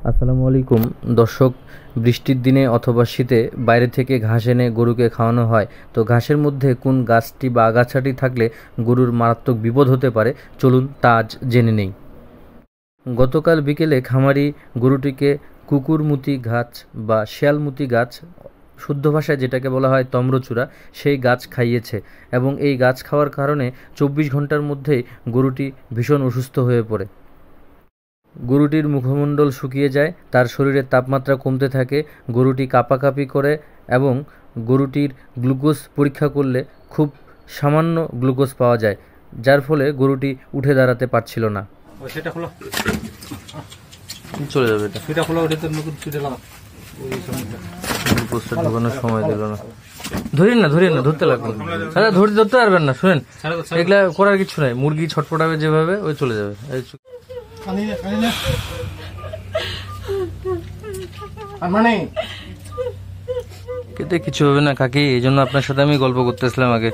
আসসালামু আলাইকুম দর্শক। বৃষ্টির দিনে অথবা শীতে বাইরে থেকে ঘাস এনে গরুকে খাওয়ানো হয়। তো ঘাসের মধ্যে কোন গাছটি বা আগাছাটি থাকলে গরুর মারাত্মক বিপদ হতে পারে, চলুন তা আজ জেনে নেই। গতকাল বিকেলে খামারি গরুটিকে কুকুরমুতি গাছ বা শিয়ালমুতি গাছ, শুদ্ধ ভাষায় যেটাকে বলা হয় তম্রচূড়া, সেই গাছ খাইয়েছে এবং এই গাছ খাওয়ার কারণে ২৪ ঘন্টার মধ্যেই গরুটি ভীষণ অসুস্থ হয়ে পড়ে। গরুটির মুখমণ্ডল শুকিয়ে যায়, তার শরীরের তাপমাত্রা কমতে থাকে, গরুটি কাঁপাকাঁপি করে এবং গরুটির গ্লুকোজ পরীক্ষা করলে খুব সামান্য গ্লুকোজ পাওয়া যায়, যার ফলে গরুটি উঠে দাঁড়াতে পারছিল না। সেটা খোলো, চলে যাবে এটা, সেটা খোলো, ওটা তো নতুন ছুটে লাগা। গ্লুকোজটা ঢোকানোর সময় দিল না। ধরেন না ধরতে লাগবে না, ধরতে পারবেন না। শুনেন, এগুলা করার কিছু নাই, মুরগি ছটপটাবে যেভাবে ওই চলে যাবে। কেটে কিছু হবে না কাকি, এই জন্য আপনার সাথে আমি গল্প করতেছিলাম আগে।